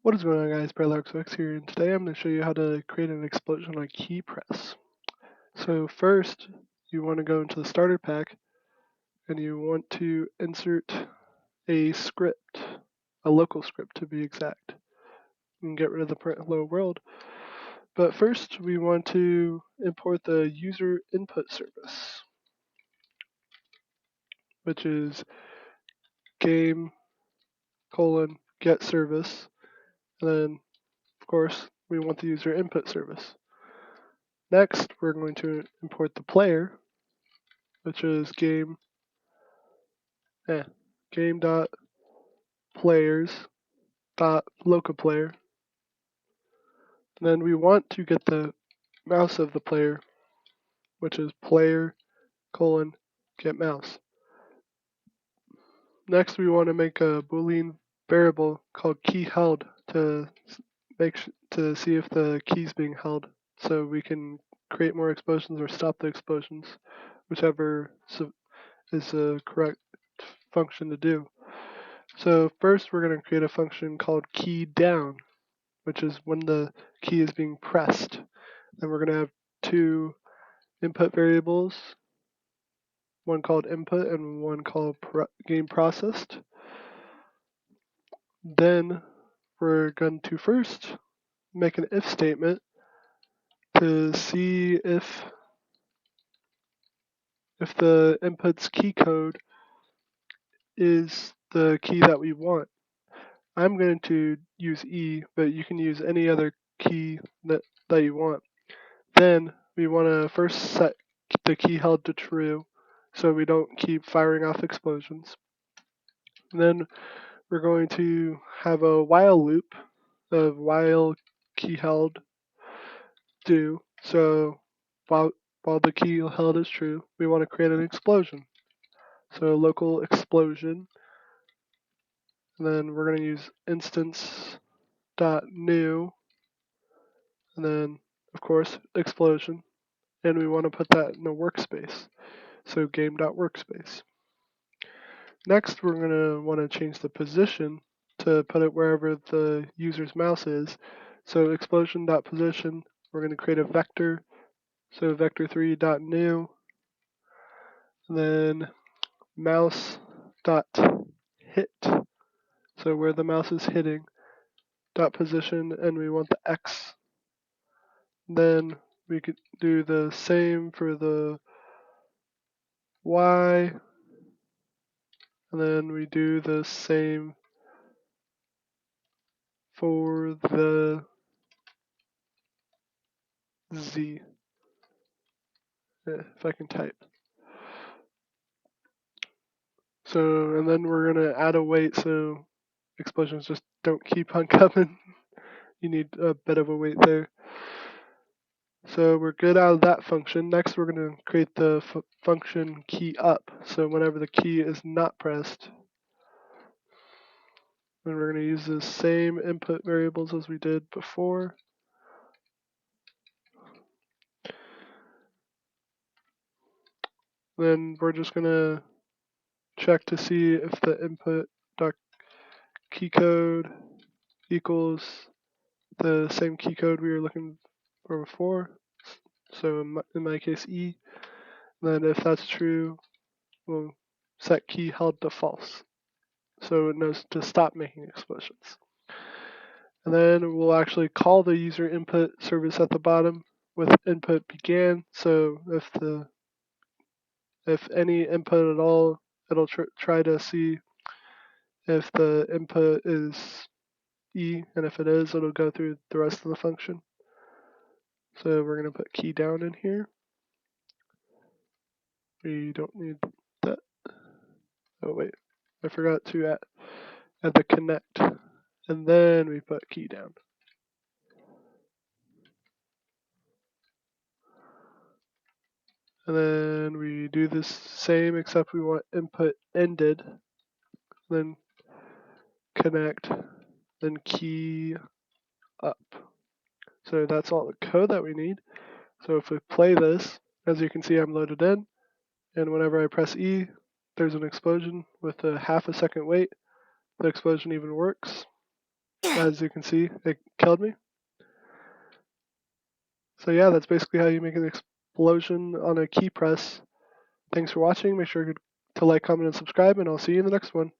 What is going on, guys? Parallaxox here, and today I'm going to show you how to create an explosion on key press. So first, you want to go into the starter pack, and you want to insert a script, a local script to be exact, and get rid of the print hello world. But first, we want to import the user input service, which is game get service, and then of course we want the user input service. Next, we're going to import the player, which is game dot players dot local player. And then we want to get the mouse of the player, which is player get mouse. Next, we want to make a Boolean variable called key held to to see if the key is being held, so we can create more explosions or stop the explosions, whichever is the correct function to do. So first we're going to create a function called key down, which is when the key is being pressed. Then we're going to have two input variables, one called input and one called game processed. Then we're going to first make an if statement to see if the input's key code is the key that we want. I'm going to use E, but you can use any other key that you want. Then we want to first set the key held to true so we don't keep firing off explosions. And then we're going to have a while loop of while key held do. So while the key held is true, we want to create an explosion. So local explosion. And then we're going to use instance.new, and then of course explosion, and we want to put that in a workspace, so game.workspace. Next, we're going to want to change the position to put it wherever the user's mouse is. So explosion.position, we're going to create a vector, so vector3.new, and then mouse.hit, so where the mouse is hitting, dot position, and we want the X. Then we could do the same for the Y, and then we do the same for the Z, if I can type. So, and then we're gonna add a wait so explosions just don't keep on coming. You need a bit of a wait there. So we're good out of that function. Next, we're gonna create the function key up. So whenever the key is not pressed, then we're gonna use the same input variables as we did before. Then we're just gonna check to see if the input key code equals the same key code we were looking for before. So in my case E. Then if that's true, we'll set key held to false, so it knows to stop making explosions. And then we'll actually call the user input service at the bottom with input began. So if any input at all, it'll try to see if the input is E, and if it is, it'll go through the rest of the function. So we're going to put key down in here. We don't need that. Oh wait, I forgot to add the connect, and then we put key down. And then we do this same, except we want input ended, then connect, then key up. So that's all the code that we need. So if we play this, as you can see, I'm loaded in, and whenever I press E, there's an explosion with a half a second wait. The explosion even works. As you can see, it killed me. So yeah, that's basically how you make an explosion on a key press. Thanks for watching. Make sure to like, comment, and subscribe, and I'll see you in the next one.